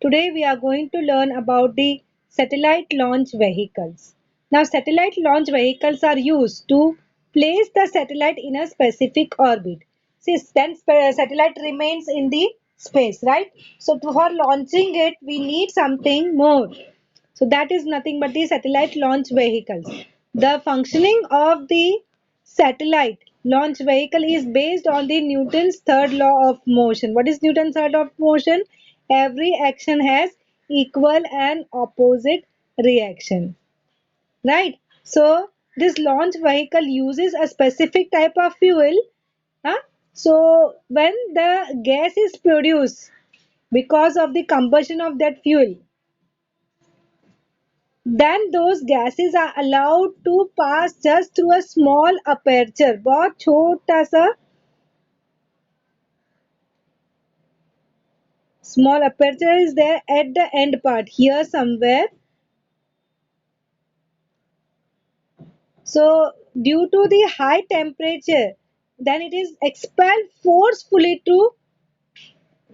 Today we are going to learn about the satellite launch vehicles. Now, satellite launch vehicles are used to place the satellite in a specific orbit. Since then satellite remains in the space, right? So for launching it, we need something more. So that is nothing but the satellite launch vehicles. The functioning of the satellite launch vehicle is based on the Newton's third law of motion. What is Newton's third law of motion? Every action has equal and opposite reaction. Right? So this launch vehicle uses a specific type of fuel. Huh? So when the gas is produced because of the combustion of that fuel, then those gases are allowed to pass just through a small aperture. बहुत छोटा सा small aperture is there at the end part here somewhere. So due to the high temperature, then it is expelled forcefully to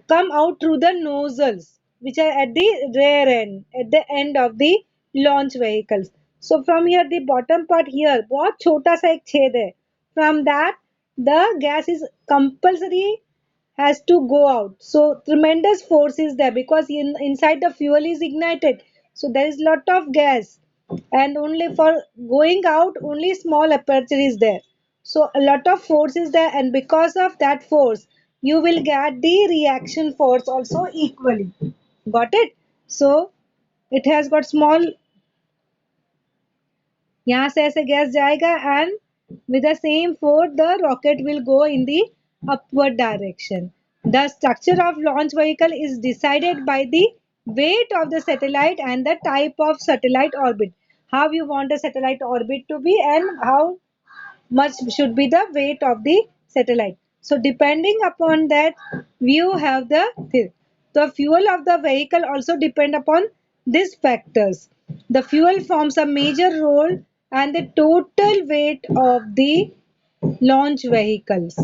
come out through the nozzles which are at the rear end, at the end of the launch vehicles. So from here, the bottom part here, बहुत छोटा सा एक छेद है. From that, the gas is compulsory has to go out. So tremendous force is there because inside the fuel is ignited. So there is lot of gas, and only for going out, only small aperture is there. So a lot of force is there, and because of that force, you will get the reaction force also equally. Got it? So it has got small, यहाँ से ऐसे gas जाएगा and with the same force the rocket will go in the upward direction. The structure of launch vehicle is decided by the weight of the satellite and the type of satellite orbit. How you want the satellite orbit to be and how much should be the weight of the satellite. So depending upon that, you have the fuel of the vehicle also depend upon these factors. The fuel forms a major role and the total weight of the launch vehicles.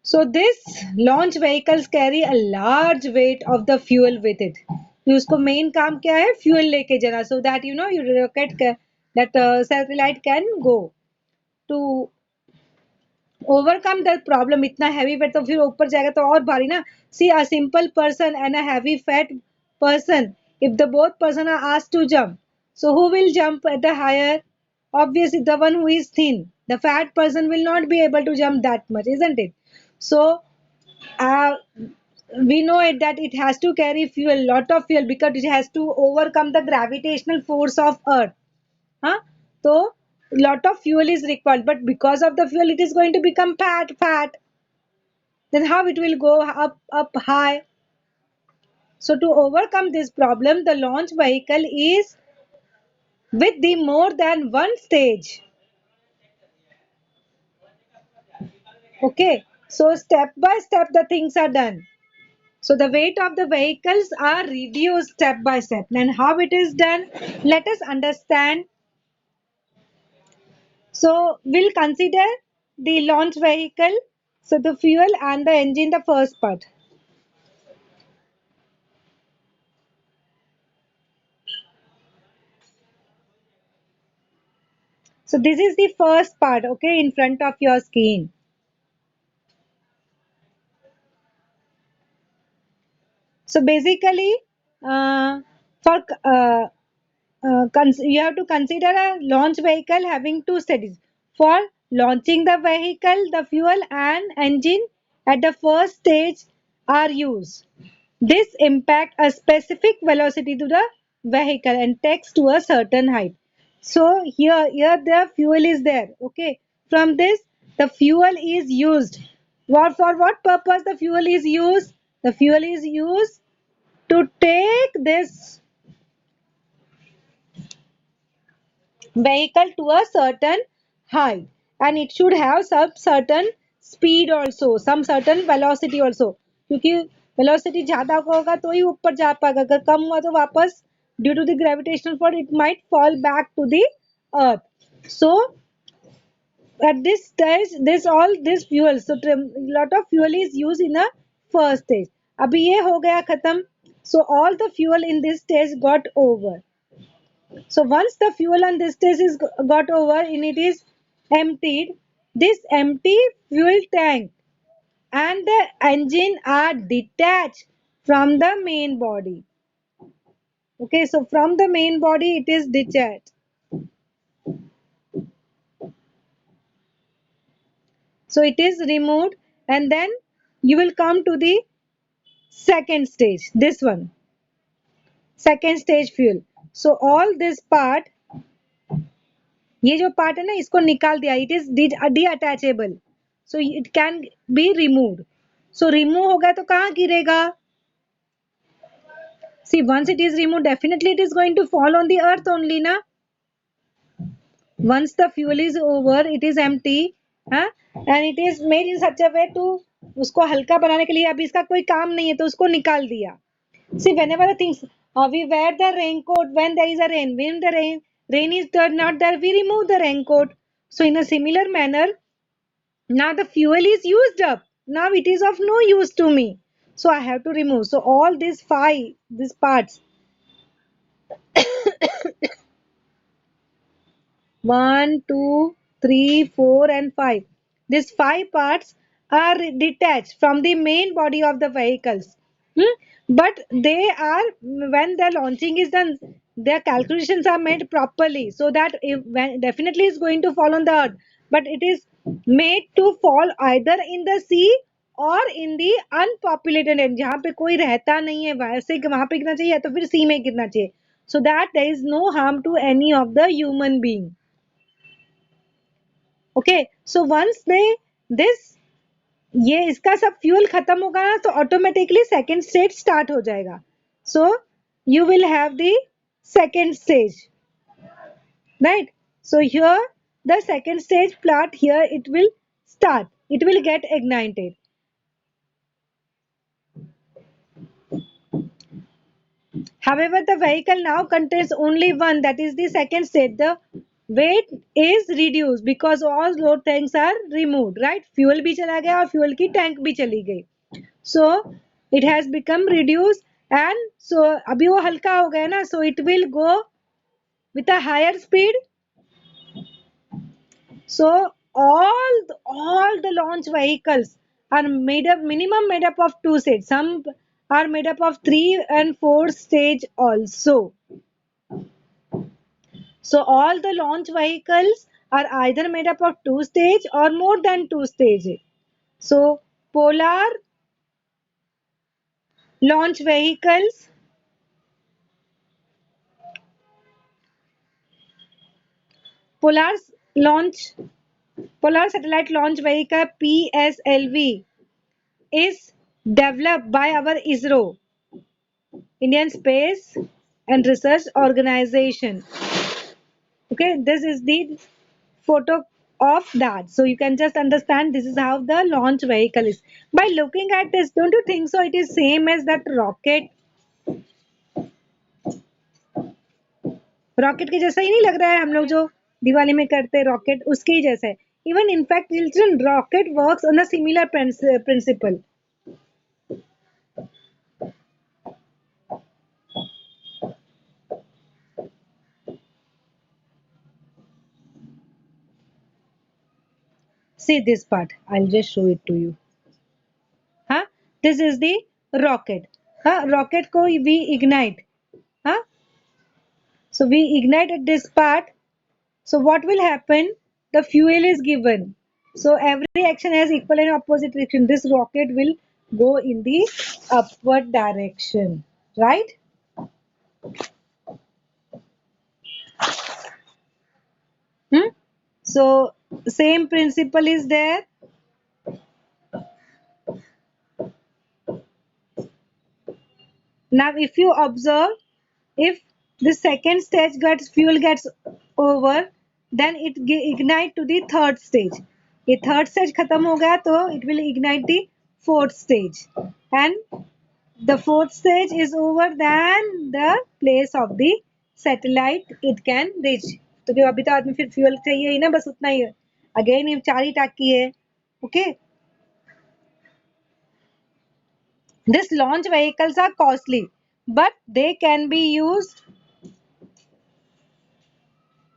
So this launch vehicles carry a large weight of the fuel with it. उसको main काम क्या है? Fuel लेके जाना, so that you know your rocket that satellite can go. To overcome that problem, इतना heavy weight तो फिर ऊपर जाएगा तो और भारी ना. See, a simple person and a heavy fat person, if the both person are asked to jump, so who will jump at the higher? Obviously the one who is thin. The fat person will not be able to jump that much, isn't it? So uh, we know it that it has to carry fuel, lot of fuel, because it has to overcome the gravitational force of earth. Huh? So lot of fuel is required, but because of the fuel it is going to become fat. Then how it will go up high? So to overcome this problem, the launch vehicle is with the more than one stage. Okay, so step by step the things are done. So the weight of the vehicles are reduced step by step. And how it is done? Let us understand. So we'll consider the launch vehicle. So the fuel and the engine, the first part. So this is the first part, okay, in front of your screen. So basically, for you have to consider a launch vehicle having two stages. For launching the vehicle, the fuel and engine at the first stage are used. This impact a specific velocity to the vehicle and takes to a certain height. So here the fuel is there. Okay. From this, the fuel is used. For what purpose the fuel is used? The fuel is used to take this vehicle to a certain height, and it should have some certain speed also, some certain velocity also, क्योंकि velocity ज़्यादा होगा तो ही ऊपर जा पाएगा, अगर कम हुआ तो वापस due to the gravitational force it might fall back to the earth. So at this stage this fuel, so lot of fuel is used in a first stage. अभी ये हो गया खत्म. So all the fuel in this stage got over. So once the fuel on this stage is got over and it is emptied, this empty fuel tank and the engine are detached from the main body. Okay, so from the main body it is detached. So it is removed and then you will come to the second stage, this one, second stage fuel. So all this part, ये जो part है ना इसको निकाल दिया, it is detachable, so it can be removed. So remove होगा तो कहाँ गिरेगा? See, once it is removed, definitely it is going to fall on the earth only, na? Once the fuel is over, it is empty, हाँ? And it is made in such a way to उसको हल्का बनाने के लिए अभी इसका कोई काम नहीं है तो उसको निकाल दिया. See, whenever the things we wear the raincoat when there is a rain. When the rain is there, not there, we remove the raincoat. So in a similar manner, now the fuel is used up. Now it is of no use to me. So I have to remove. So all these parts, 1, 2, 3, 4, and 5. These 5 parts are detached from the main body of the vehicles. But they are, when the launching is done, their calculations are made properly so that definitely is going to fall on the earth. But it is made to fall either in the sea और इन दी अनपॉपुलेटेड and जहाँ पे कोई रहता नहीं है वैसे वहां पे गिरना चाहिए या तो फिर सी में गिरना चाहिए so that there is no harm to any of the human being. Okay so once they this ये इसका सब फ्यूल खत्म होगा ना तो ऑटोमेटिकली सेकेंड स्टेज स्टार्ट हो जाएगा. So you will have the second stage, right? So here the second stage plant here it will start, it will get ignited. However, the vehicle now contains only one, that is the second stage. The weight is reduced because all load tanks are removed, right? Fuel भी चला गया और fuel की tank भी चली गई. So it has become reduced and so अभी वो हल्का हो गया ना, so it will go with a higher speed. So all the launch vehicles are minimum made up of 2 stages. Some are made up of 3 and 4 stage also. So all the launch vehicles are either made up of 2 stage or more than 2 stages. So Polar launch vehicles, Polar launch, Polar Satellite Launch Vehicle PSLV is developed by our ISRO, Indian Space and Research Organization. Okay, this is the photo of that. So you can just understand this is how the launch vehicle is. By looking at this, don't you think so? It is same as that rocket. Rocket के जैसा ही नहीं लग रहा है? हम लोग जो दिवाली में करते हैं रॉकेट उसके ही जैसा है. Even in fact children rocket works on a similar principle. See this part. I'll just show it to you. Huh? This is the rocket. Rocket को we ignite. Huh? So we ignited this part. So what will happen? The fuel is given. So every action has equal and opposite direction. This rocket will go in the upward direction, right? Hmm? So same principle is there. Now if you observe, if the second stage gets over, then it ignite to the third stage. ये third stage खत्म हो गया तो it will ignite the fourth stage, and the fourth stage is over than the place of the satellite it can reach. तो क्यों अभी तो आदमी फिर फ्यूल चाहिए ही ना, बस उतना ही है. अगेन ये 4 ही टाकी है. Okay, These launch vehicles are costly, but they can be used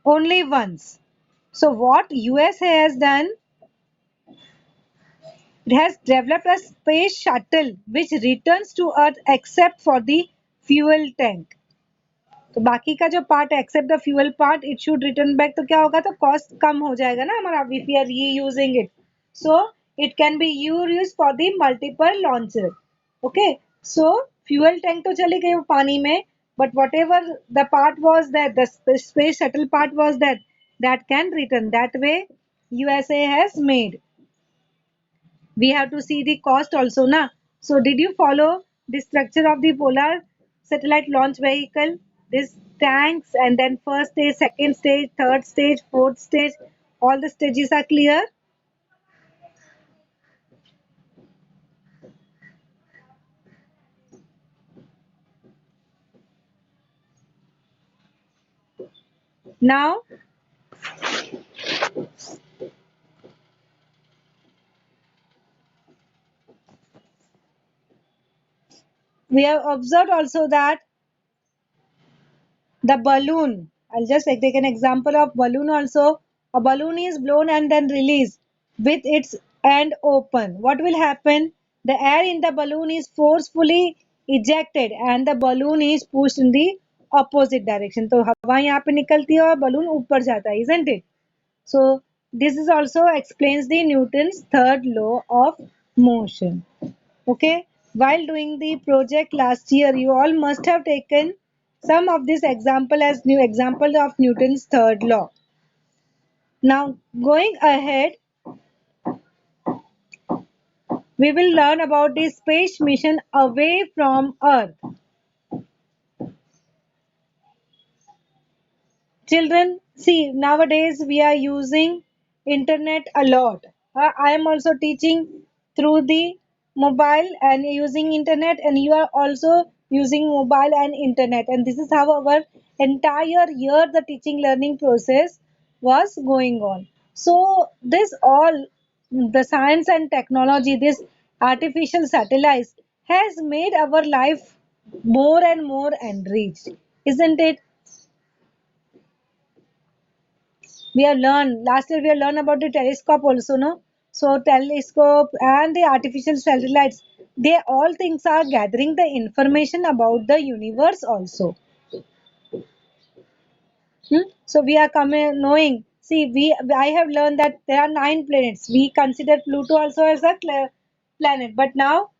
only once. So what USA has done, it has developed a space shuttle which returns to Earth except for the fuel tank. तो बाकी का जो part है except the fuel part it should return back, तो क्या होगा, तो cost कम हो जाएगा ना हमारा if we are reusing it. So it can be use for the multiple launcher. Okay, so fuel tank तो चली गई वो पानी में, but whatever the part was that the space shuttle part was that can return, that way USA has made. We have to see the cost also na. So did you follow the structure of the polar satellite launch vehicle? This tanks, and then first stage, second stage, third stage, fourth stage, all the stages are clear. Now we have observed also that the balloon, I'll just take an example of balloon also. A balloon is blown and then released with its end open. What will happen? The air in the balloon is forcefully ejected and the balloon is pushed in the opposite direction. तो हवा यहाँ पे निकलती है और balloon ऊपर जाता है, isn't it? So this is also explains the Newton's third law of motion. Okay, while doing the project last year, you all must have taken some of this example as new example of Newton's third law. Now going ahead, we will learn about the space mission away from Earth. Children, see, nowadays we are using internet a lot. I am also teaching through the mobile and using internet, and you are also using mobile and internet, and this is how our entire year the teaching learning process was going on. So this all, the science and technology, this artificial satellites has made our life more and more enriched, isn't it? We have learned last year, we have learned about the telescope also, no? So telescope and the artificial satellites, they all things are gathering the information about the universe also. So we are coming knowing. See, we I have learned that there are 9 planets. We consider Pluto also as a planet, but now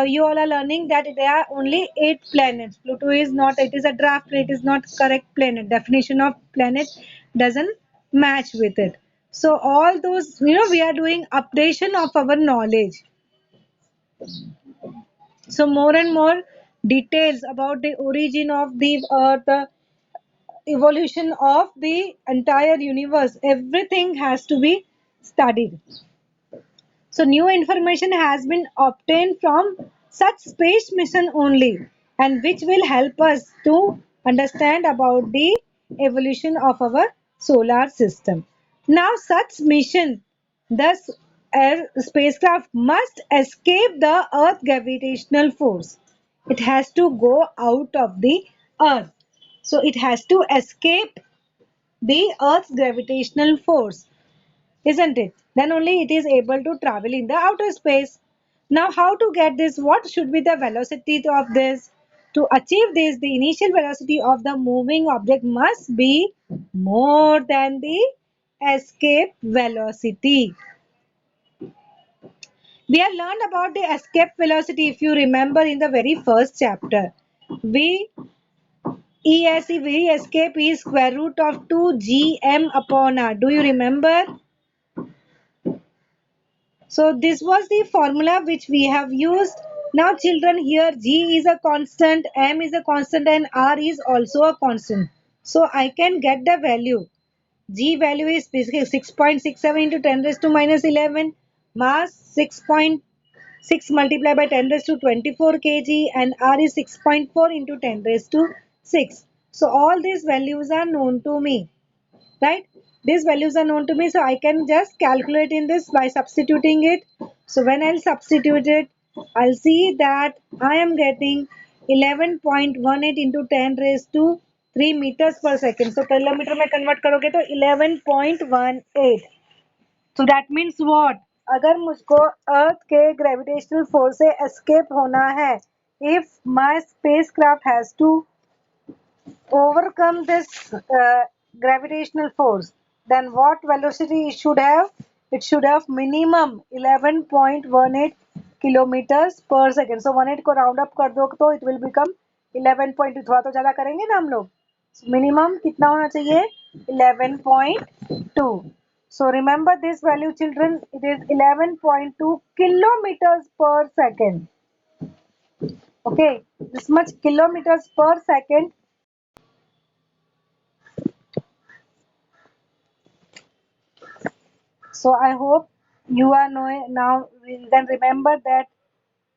you all are learning that there are only 8 planets. Pluto is not. It is a draft. It is not correct planet. Definition of planet doesn't match with it. So all those, we are doing updation of our knowledge. So more and more details about the origin of the Earth, the evolution of the entire universe, everything has to be studied. So new information has been obtained from such space mission only, and which will help us to understand about the evolution of our solar system. Now such mission, thus air spacecraft must escape the earth gravitational force. It has to go out of the earth, so it has to escape the earth's gravitational force, isn't it? Then only it is able to travel in the outer space. Now how to get this? What should be the velocity of this? To achieve this, the initial velocity of the moving object must be more than the escape velocity. We have learned about the escape velocity, if you remember, in the very first chapter. We escape is square root of 2 gm upon r. Do you remember? So this was the formula which we have used. Now children, here g is a constant, m is a constant, and r is also a constant. So I can get the value. G value is basically 6.67 into 10 raised to minus 11. Mass 6.6 multiplied by 10 raised to 24 kg, and r is 6.4 into 10 raised to 6. So all these values are known to me, right? These values are known to me, so I can just calculate in this by substituting it. So when I'll substitute it, I'll see that I am getting 11.18 into 10 raised to 3 meters per second. So kilometre में convert करोगे तो 11.18. So that means what? अगर मुझको अर्थ के gravitational force से escape होना है, if my spacecraft has to overcome this gravitational force, then what velocity it should have? It should have minimum 11.18 kilometers per second. So 18 को round up कर दो तो it will become 11.2. थोड़ा तो ज़्यादा करेंगे ना हम लोग. Minimum कितना होना चाहिए? 11.2. So remember this value, children. It is 11.2 kilometers per second. Okay, this much kilometers per second. So I hope you are knowing now. You can remember that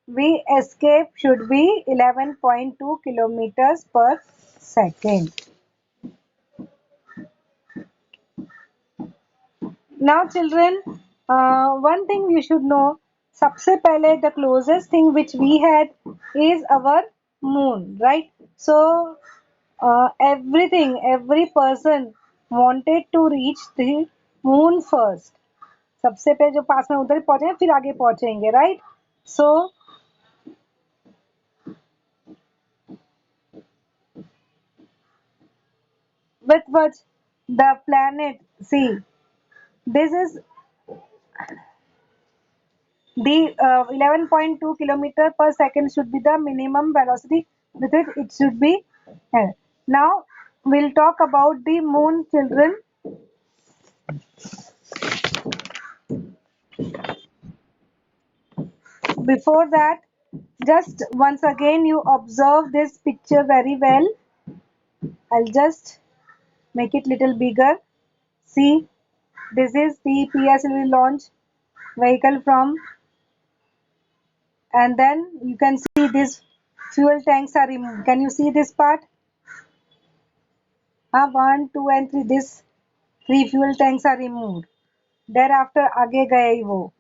V escape should be 11.2 kilometers per second. Now children, one thing you should know. सबसे पहले the closest thing which we had is our moon, right? So every person wanted to reach the moon first. सबसे पहले जो पास में उधर पहुंचे फिर आगे पहुंचेंगे, right? So with what the planet, see, this is the 11.2 kilometer per second should be the minimum velocity with it should be. Now we'll talk about the moon, children. Before that, just once again you observe this picture very well. I'll just make it little bigger. See, this is the PSLV launch vehicle from, and then you can see this fuel tanks are removed. Can you see this part? 1, 2 and 3, this 3 fuel tanks are removed. Thereafter आगे गए वो,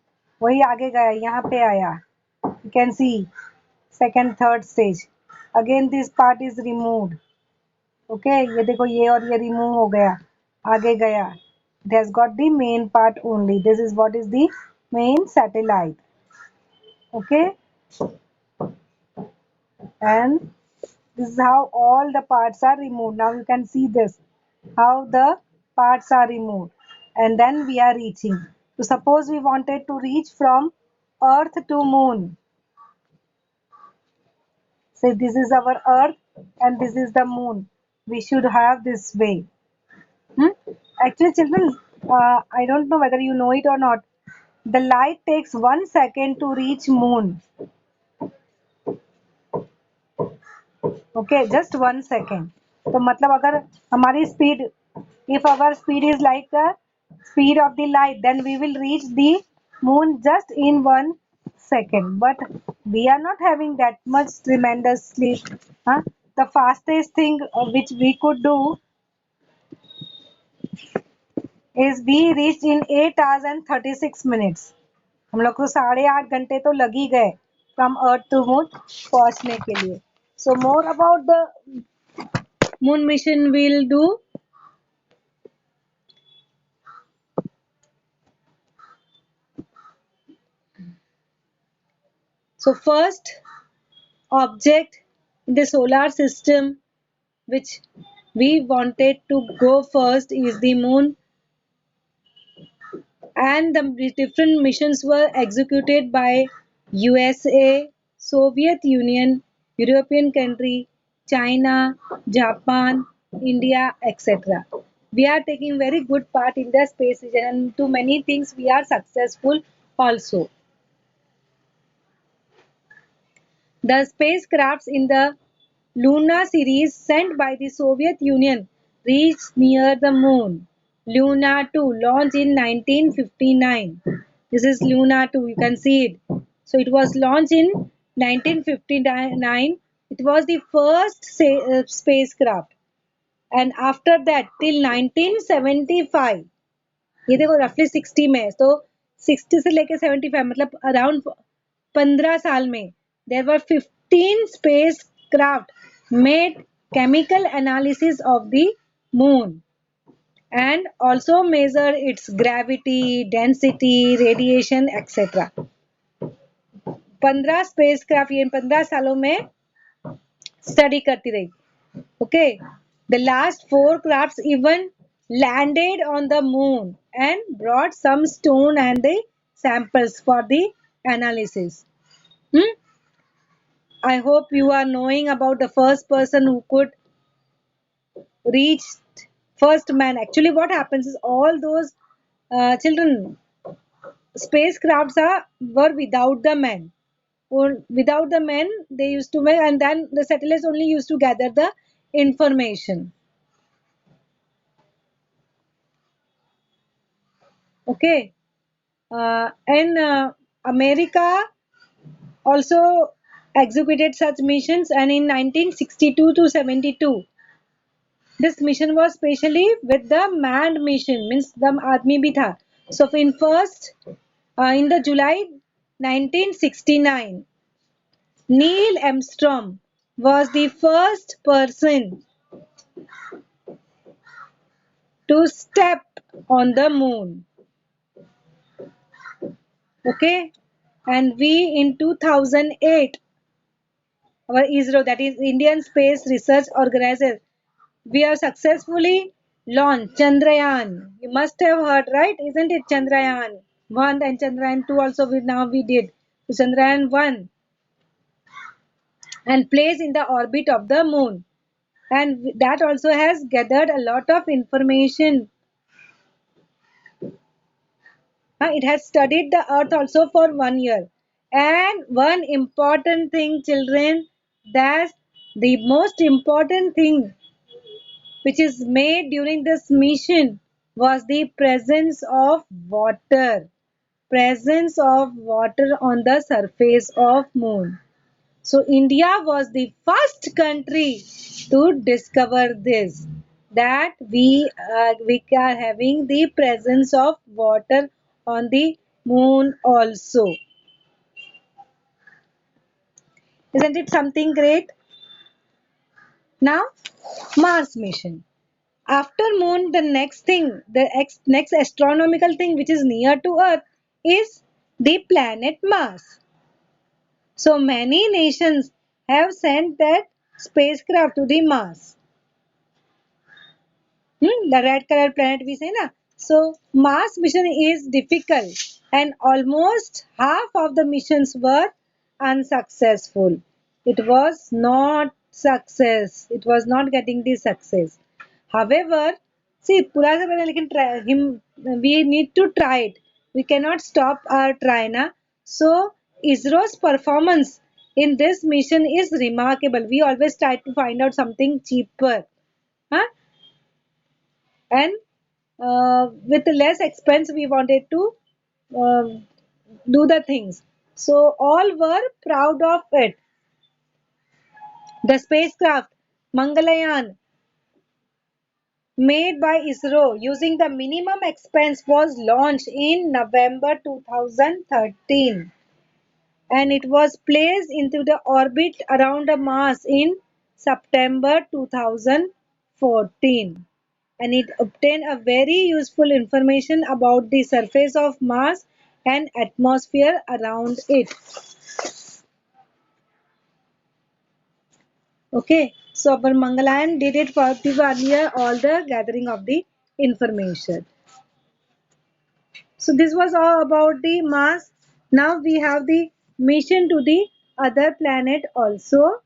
वही आगे गया, यहाँ पे आया. You can see second, third stage. Again this part is removed. Okay, ये देखो ये और ये remove हो गया, आगे गया. It has got the main part only. This is what is the main satellite. Okay, and this is how all the parts are removed. Now you can see this, how the parts are removed, and then we are reaching. So suppose we wanted to reach from earth to moon. So this is our earth and this is the moon. We should have this way. Actually children, I don't know whether you know it or not. The light takes 1 second to reach moon. Okay, just 1 second. तो मतलब अगर हमारी speed, if our speed is like the speed of the light, then we will reach the moon just in 1 second. But we are not having that much tremendous sleep. The fastest thing which we could do is we reached in 8 hours and 36 minutes. हम लोग को 8.5 घंटे तो लग ही गए from earth to moon पहुंचने के लिए. So more about the moon mission we'll do. So first object in the solar system which we wanted to go first is the moon, and the different missions were executed by USA, Soviet Union, European country, China, Japan, India, etc. We are taking very good part in the space station, and to many things we are successful also. The spacecrafts in the Luna series sent by the Soviet Union reached near the moon. Luna 2 launched in 1959. This is Luna 2, you can see it. So it was launched in 1959. It was the first spacecraft. And after that till 1975, ये देखो roughly 60 में, तो 60 से लेके 75 मतलब around 15 साल में there were 15 space spacecraft made chemical analysis of the moon and also measure its gravity, density, radiation, etc. 15 spacecraft ये 15 सालों में स्टडी करती रही. Okay, the last 4 crafts even landed on the moon and brought some stone and the samples for the analysis. Hmm? I hope you are knowing about the first person who could reach first man. Actually, what happens is all those children spacecrafts were without the men. Or without the men, they used to make, and then the satellites only used to gather the information. Okay, and America also executed such missions, and in 1962 to 72, this mission was specially with the manned mission, means the आदमी भी था. So in first, in the July 1969, Neil Armstrong was the first person to step on the moon. Okay, and we in 2008, our ISRO, that is Indian Space Research Organization, we have successfully launched Chandrayaan. You must have heard, right? Isn't it Chandrayaan 1 and Chandrayaan 2 also we did. So Chandrayaan 1 and placed in the orbit of the moon. And that also has gathered a lot of information. It has studied the earth also for 1 year. And one important thing, children, that the most important thing which is made during this mission was the presence of water. Presence of water on the surface of moon. So India was the first country to discover this, that we are having the presence of water on the moon also. Isn't it something great? Now, Mars mission. After moon, the next thing, next astronomical thing which is near to Earth is the planet Mars. So many nations have sent that spacecraft to the Mars. The red colored planet we say na. So Mars mission is difficult and almost half of the missions were unsuccessful. It was not success. It was not getting the success. However, see, पूरा से पहले लेकिन we need to try it. We cannot stop our try na. So ISRO's performance in this mission is remarkable. We always try to find out something cheaper. Huh? And with less expense we wanted to uh, do the things, so all were proud of it. The spacecraft Mangalyaan made by ISRO using the minimum expense was launched in November 2013 and it was placed into the orbit around Mars in September 2014 and it obtained a very useful information about the surface of Mars and atmosphere around it. Okay, so our Mangalyaan did it for the 1 year, all the gathering of the information. So this was all about the Mars. Now we have the mission to the other planet also.